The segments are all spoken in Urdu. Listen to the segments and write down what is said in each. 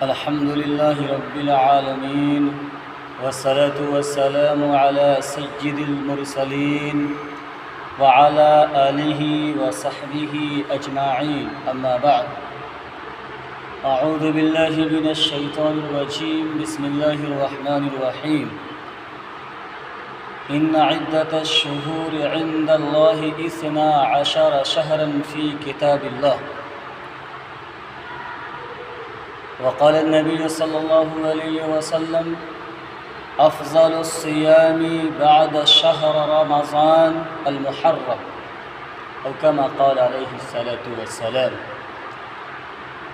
الحمد لله رب العالمين والصلاة والسلام على سيد المرسلين وعلى آله وصحبه أجمعين أما بعد أعوذ بالله من الشيطان الرجيم بسم الله الرحمن الرحيم إن عدة الشهور عند الله 12 شهرا في كتاب الله وقال النبي صلى الله عليه وسلم أفضل الصيام بعد شهر رمضان المحرم أو كما قال عليه الصلاة والسلام۔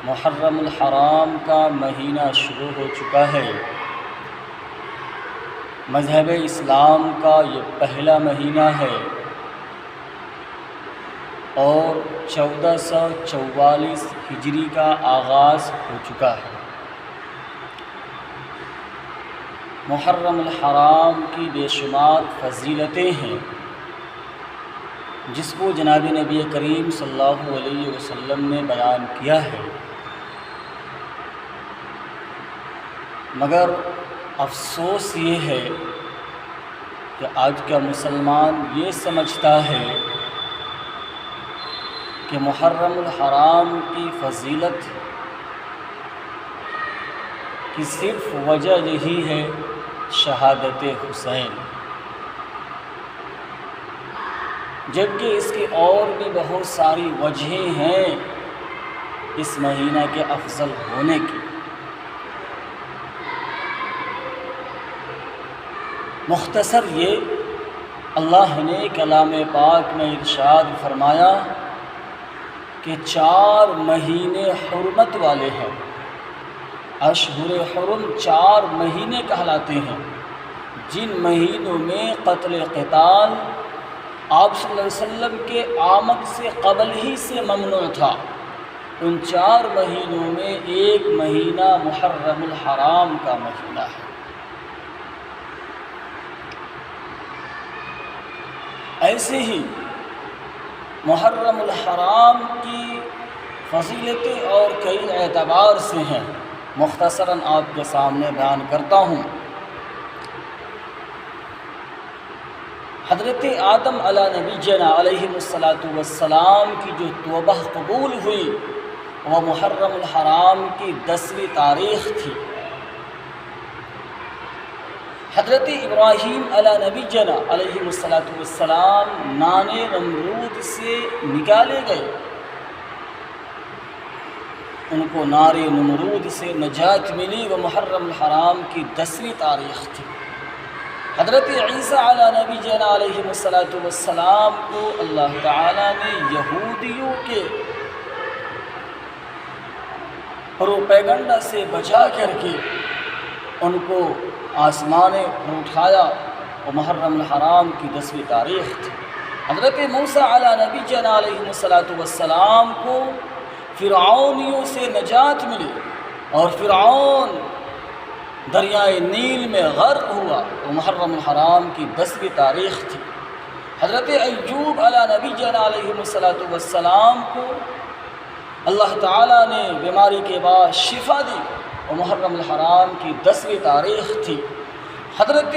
محرم الحرام کا مہینہ شروع ہو چکا ہے۔ مذہب اسلام کا یہ پہلا مہینہ ہے اور 1444 ہجری کا آغاز ہو چکا ہے۔ محرم الحرام کی بے شمار فضیلتیں ہیں جس کو جناب نبی کریم صلی اللہ علیہ وسلم نے بیان کیا ہے، مگر افسوس یہ ہے کہ آج کا مسلمان یہ سمجھتا ہے کہ محرم الحرام کی فضیلت کی صرف وجہ یہی ہے شہادت حسین، جبکہ اس کی اور بھی بہت ساری وجہیں ہیں اس مہینہ کے افضل ہونے کی۔ مختصر یہ اللہ نے کلام پاک میں ارشاد فرمایا کہ 4 مہینے حرمت والے ہیں۔ اشہر حرم 4 مہینے کہلاتے ہیں جن مہینوں میں قتل قتال آپ صلی اللہ علیہ وسلم کے آمد سے قبل ہی سے ممنوع تھا۔ ان 4 مہینوں میں ایک مہینہ محرم الحرام کا مہینہ ہے۔ ایسے ہی محرم الحرام کی فضیلتیں اور کئی اعتبار سے ہیں، مختصراً آپ کے سامنے بیان کرتا ہوں۔ حضرت آدم علیہ نبینا علیہ السلام کی جو توبہ قبول ہوئی وہ محرم الحرام کی 10ویں تاریخ تھی۔ حضرت ابراہیم علیہ نبینا علیہ السلام نان نمرود سے نکالے گئے، ان کو نار نمرود سے نجات ملی، وہ محرم الحرام کی 10ویں تاریخ تھی۔ حضرت عیسیٰ علیہ نبینا علیہ السلام کو اللہ تعالیٰ نے یہودیوں کے پروپیگنڈا سے بچا کر کے ان کو آسمان پر اٹھایا، وہ محرم الحرام کی 10ویں تاریخ تھی۔ حضرت موسیٰ علیہ نبینا علیہ السلام کو فرعونیوں سے نجات ملی اور فرعون دریائے نیل میں غرق ہوا، وہ محرم الحرام کی 10ویں تاریخ تھی۔ حضرت ایوب علیہ نبینا علیہ السلام کو اللہ تعالیٰ نے بیماری کے بعد شفا دی، وہ محرم الحرام کی 10ویں تاریخ تھی۔ حضرت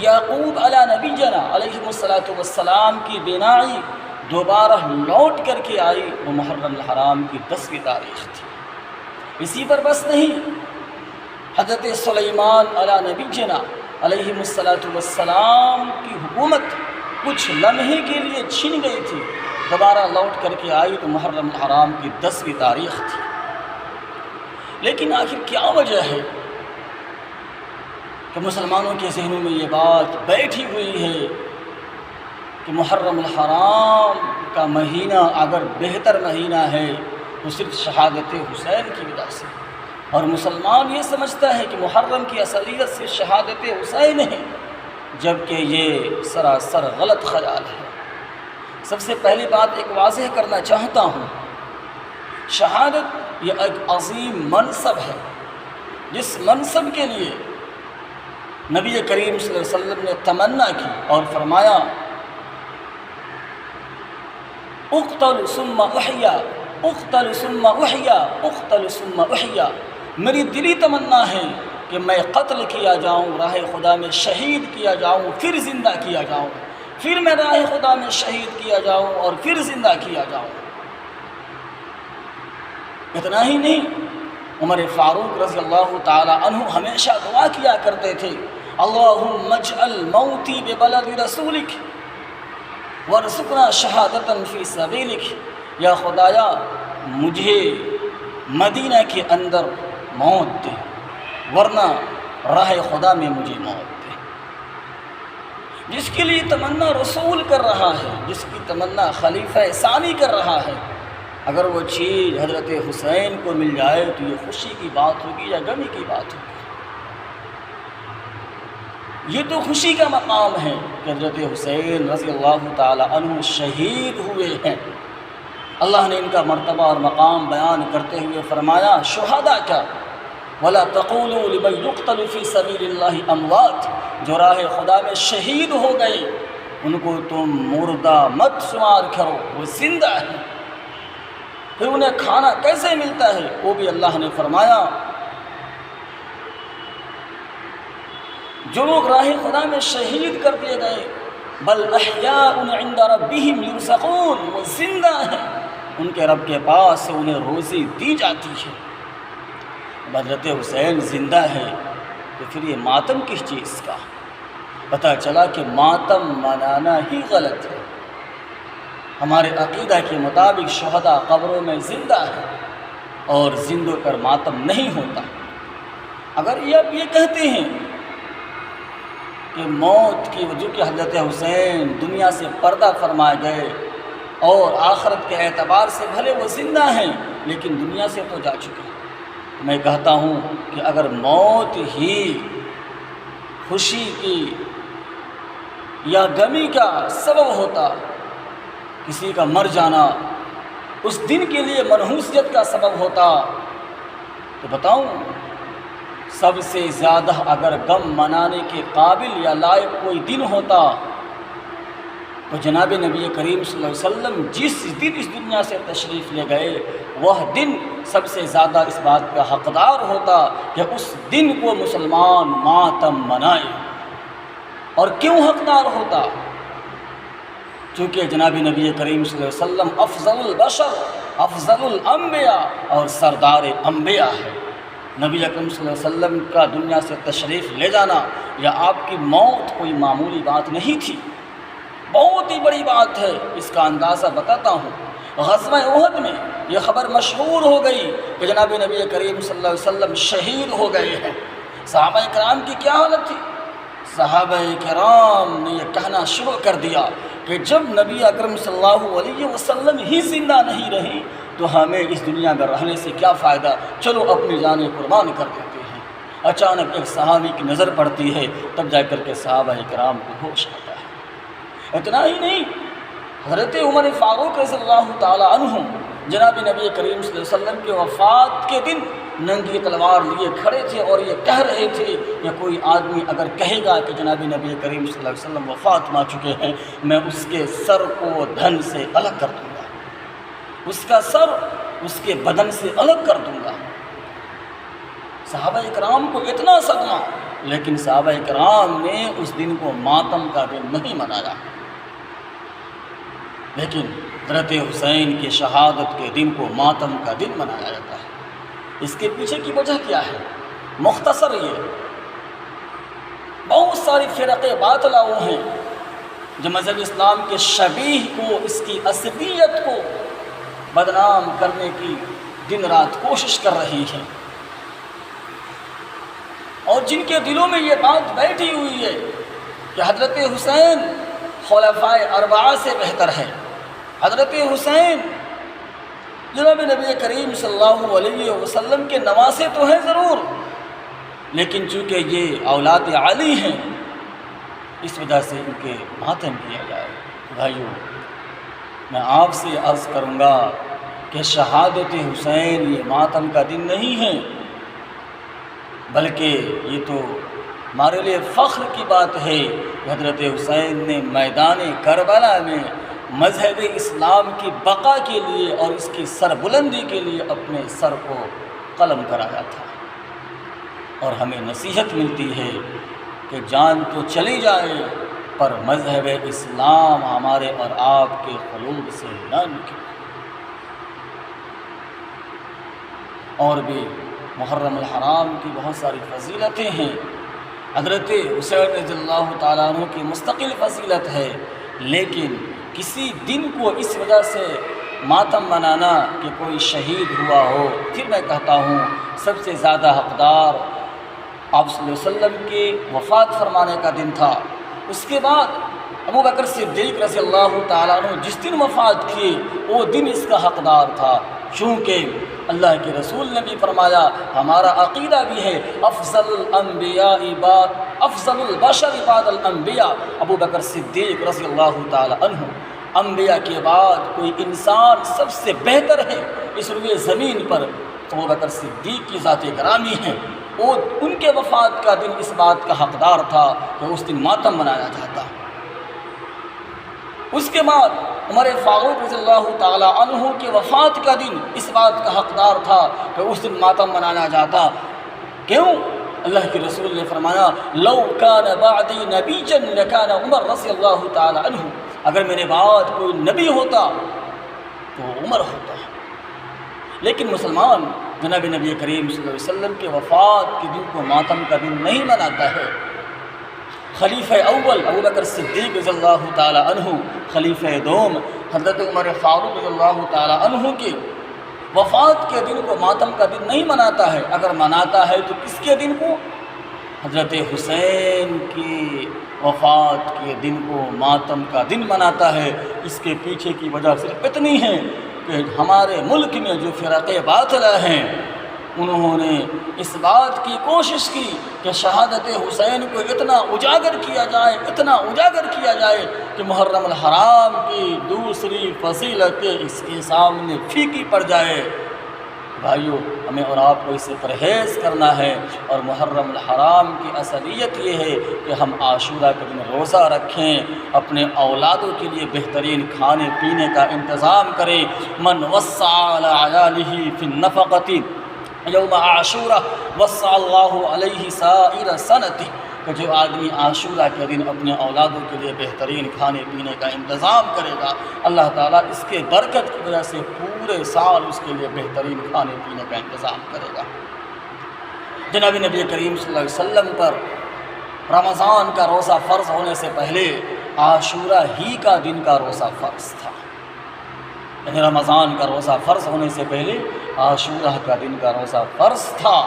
یعقوب علیہ نبینا علیہ السلام کی بینائی دوبارہ لوٹ کر کے آئی، وہ محرم الحرام کی 10ویں تاریخ تھی۔ اسی پر بس نہیں، حضرت سلیمان علیہ نبینا علیہ السلام کی حکومت کچھ لمحے کے لیے چھن گئی تھی، دوبارہ لوٹ کر کے آئی تو محرم الحرام کی 10ویں تاریخ تھی۔ لیکن آخر کیا وجہ ہے کہ مسلمانوں کے ذہنوں میں یہ بات بیٹھی ہوئی ہے کہ محرم الحرام کا مہینہ اگر بہتر مہینہ ہے تو صرف شہادت حسین کی وجہ سے، اور مسلمان یہ سمجھتا ہے کہ محرم کی اصلیت سے شہادت حسین ہے، جبکہ یہ سراسر غلط خیال ہے۔ سب سے پہلی بات ایک واضح کرنا چاہتا ہوں، شہادت یہ ایک عظیم منصب ہے، جس منصب کے لیے نبی کریم صلی اللہ علیہ وسلم نے تمنا کی اور فرمایا اقتل ثم احیا اقتل ثم احیا اقتل ثم احیا، میری دلی تمنا ہے کہ میں قتل کیا جاؤں، راہ خدا میں شہید کیا جاؤں، پھر زندہ کیا جاؤں، پھر میں راہ خدا میں شہید کیا جاؤں اور پھر زندہ کیا جاؤں۔ اتنا ہی نہیں، عمر فاروق رضی اللہ تعالی عنہ ہمیشہ دعا کیا کرتے تھے، اللہم اجعل موتی ببلد رسولک وارزقنا شہادتا فی سبیلک، یا خدایا مجھے مدینہ کے اندر موت دے ورنہ راہ خدا میں مجھے موت دے۔ جس کے لیے تمنا رسول کر رہا ہے، جس کی تمنا خلیفہ ثانی کر رہا ہے، اگر وہ چیز حضرت حسین کو مل جائے تو یہ خوشی کی بات ہوگی یا غمی کی بات ہوگی؟ یہ تو خوشی کا مقام ہے کہ حضرت حسین رضی اللہ تعالی عنہ شہید ہوئے ہیں۔ اللہ نے ان کا مرتبہ اور مقام بیان کرتے ہوئے فرمایا، شہداء کا وَلَا تَقُولُوا لِمَنْ يُقْتَلُ فِي سَبِيلِ اللَّهِ أَمْوَاتٍ، جو راہ خدا میں شہید ہو گئے ان کو تم مردہ مت شمار کرو، وہ زندہ ہیں۔ پھر انہیں کھانا کیسے ملتا ہے وہ بھی اللہ نے فرمایا، جو لوگ راہ خدا میں شہید کر دیے گئے بل احیاء عند ربہم یرزقون، وہ زندہ ہیں، ان کے رب کے پاس سے انہیں روزی دی جاتی ہے۔ حضرت حسین زندہ ہے تو پھر یہ ماتم کس چیز کا؟ پتہ چلا کہ ماتم منانا ہی غلط ہے۔ ہمارے عقیدہ کے مطابق شہداء قبروں میں زندہ ہے اور زندوں پر ماتم نہیں ہوتا۔ اگر یہ اب یہ کہتے ہیں کہ موت کی وجہ کہ حضرت حسین دنیا سے پردہ فرمائے گئے اور آخرت کے اعتبار سے بھلے وہ زندہ ہیں لیکن دنیا سے تو جا چکے ہیں، میں کہتا ہوں کہ اگر موت ہی خوشی کی یا غمی کا سبب ہوتا، کسی کا مر جانا اس دن کے لیے منحوسیت کا سبب ہوتا، تو بتاؤں سب سے زیادہ اگر غم منانے کے قابل یا لائق کوئی دن ہوتا تو جناب نبی کریم صلی اللہ علیہ وسلم جس دن اس دنیا سے تشریف لے گئے وہ دن سب سے زیادہ اس بات کا حقدار ہوتا کہ اس دن کو مسلمان ماتم منائے۔ اور کیوں حقدار ہوتا؟ چونکہ جناب نبی کریم صلی اللہ علیہ وسلم افضل البشر، افضل الانبیاء اور سردار انبیاء ہے۔ نبی اکرم صلی اللہ علیہ وسلم کا دنیا سے تشریف لے جانا یا آپ کی موت کوئی معمولی بات نہیں تھی، بہت ہی بڑی بات ہے۔ اس کا اندازہ بتاتا ہوں، غزوہ احد میں یہ خبر مشہور ہو گئی کہ جناب نبی کریم صلی اللہ علیہ وسلم شہید ہو گئے ہیں۔ صحابہ کرام کی کیا حالت تھی؟ صحابہ کرام نے یہ کہنا شروع کر دیا کہ جب نبی اکرم صلی اللہ علیہ وسلم ہی زندہ نہیں رہی تو ہمیں اس دنیا میں رہنے سے کیا فائدہ، چلو اپنی جانیں قربان کر دیتے ہیں۔ اچانک ایک صحابی کی نظر پڑتی ہے، تب جا کر کے صحابہ کرام کو ہوش آتا ہے۔ اتنا ہی نہیں، حضرت عمر فاروق رضی اللہ تعالی عنہ جناب نبی کریم صلی اللہ علیہ وسلم کے وفات کے دن ننگی تلوار لیے کھڑے تھے اور یہ کہہ رہے تھے کہ کوئی آدمی اگر کہے گا کہ جناب نبی کریم صلی اللہ علیہ وسلم وفات پا چکے ہیں، میں اس کے سر کو دھن سے الگ کر دوں گا، اس کا سر اس کے بدن سے الگ کر دوں گا۔ صحابہ کرام کو اتنا صدمہ، لیکن صحابہ کرام نے اس دن کو ماتم کا دن نہیں منایا، لیکن حضرت حسین کی شہادت کے دن کو ماتم کا دن منایا جاتا ہے۔ اس کے پیچھے کی وجہ کیا ہے؟ مختصر یہ، بہت ساری فرقے باطلہ وہ ہیں جو مذہب اسلام کے شبیہ کو، اس کی اصلیت کو بدنام کرنے کی دن رات کوشش کر رہی ہیں، اور جن کے دلوں میں یہ بات بیٹھی ہوئی ہے کہ حضرت حسین خلفائے اربعہ سے بہتر ہے، حضرت حسین جناب نبی کریم صلی اللہ علیہ وسلم کے نواسے تو ہیں ضرور، لیکن چونکہ یہ اولاد علی ہیں اس وجہ سے ان کے ماتم کیا جائے۔ بھائیو، میں آپ سے عرض کروں گا کہ شہادت حسین یہ ماتم کا دن نہیں ہے، بلکہ یہ تو ہمارے لیے فخر کی بات ہے کہ حضرت حسین نے میدان کربلا میں مذہب اسلام کی بقا کے لیے اور اس کی سربلندی کے لیے اپنے سر کو قلم کرایا تھا۔ اور ہمیں نصیحت ملتی ہے کہ جان تو چلی جائے پر مذہب اسلام ہمارے اور آپ کے قلوب سے نہ نکلے۔ اور بھی محرم الحرام کی بہت ساری فضیلتیں ہیں۔ حضرت حسین رضی اللہ تعالیٰ عنہ کی مستقل فضیلت ہے، لیکن کسی دن کو اس وجہ سے ماتم منانا کہ کوئی شہید ہوا ہو، پھر میں کہتا ہوں سب سے زیادہ حقدار آپ صلی اللہ علیہ وسلم کے وفات فرمانے کا دن تھا۔ اس کے بعد ابو بکر صدیق رضی اللہ تعالیٰ عنہ جس دن وفات کیے وہ دن اس کا حقدار تھا، چونکہ اللہ کے رسول نے بھی فرمایا، ہمارا عقیدہ بھی ہے افضل البشر بعد الانبیاء، ابو بکر صدیق رضی اللہ تعالی عنہ انبیاء کے بعد کوئی انسان سب سے بہتر ہے اس روئے زمین پر تو ابو بکر صدیق کی ذات گرامی ہے۔ وہ ان کے وفات کا دن اس بات کا حقدار تھا کہ اس دن ماتم منایا جاتا۔ اس کے بعد عمر فاروق رضی اللہ تعالی عنہ کے وفات کا دن اس بات کا حقدار تھا کہ اس دن ماتم منایا جاتا۔ کیوں؟ اللہ کے رسول نے فرمایا لو کان بعدی نبیا لکان عمر رضی اللہ تعالی عنہ، اگر میرے بعد کوئی نبی ہوتا تو عمر ہوتا۔ لیکن مسلمان جناب نبی کریم صلی اللہ علیہ وسلم کے وفات کے دن کو ماتم کا دن نہیں مناتا ہے۔ خلیفہ اول ابو بکر صدیق رضی اللہ تعالی عنہ، خلیفہ دوم حضرت عمر فاروق رضی اللہ تعالی عنہ کی وفات کے دن کو ماتم کا دن نہیں مناتا ہے۔ اگر مناتا ہے تو کس کے دن کو؟ حضرت حسین کی وفات کے دن کو ماتم کا دن مناتا ہے۔ اس کے پیچھے کی وجہ صرف اتنی ہے کہ ہمارے ملک میں جو فرقے باطلہ ہیں انہوں نے اس بات کی کوشش کی کہ شہادت حسین کو اتنا اجاگر کیا جائے کہ محرم الحرام کی دوسری فضیلت اس کے سامنے پھیکی پڑ جائے۔ بھائیو، ہمیں اور آپ کو اس سے پرہیز کرنا ہے، اور محرم الحرام کی اصلیت یہ ہے کہ ہم عاشورہ کے دن روزہ رکھیں، اپنے اولادوں کے لیے بہترین کھانے پینے کا انتظام کریں۔ من وسع علی عیالہ فی النفقۃ یوم عاشورہ وسع اللہ علیہ سائر سنتہ، کہ جو آدمی عاشورہ کے دن اپنے اولادوں کے لیے بہترین کھانے پینے کا انتظام کرے گا، اللہ تعالیٰ اس کے برکت کی وجہ سے پورے سال اس کے لیے بہترین کھانے پینے کا انتظام کرے گا۔ جناب نبی کریم صلی اللہ علیہ وسلم پر رمضان کا روزہ فرض ہونے سے پہلے عاشورہ ہی کا دن کا روزہ فرض تھا، یعنی رمضان کا روزہ فرض ہونے سے پہلے عاشورہ کا دن کا روزہ فرض تھا۔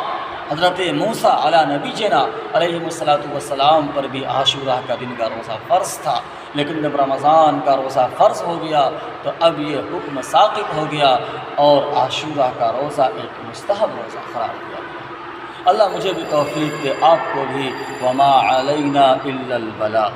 حضرت موسیٰ علی نبینا علیہ السلام پر بھی عاشورہ کا دن کا روزہ فرض تھا، لیکن جب رمضان کا روزہ فرض ہو گیا تو اب یہ حکم ساقط ہو گیا اور عاشورہ کا روزہ ایک مستحب روزہ قرار دیا گیا۔ اللہ مجھے بھی توفیق دے، آپ کو بھی۔ وما علینا الا البلاغ۔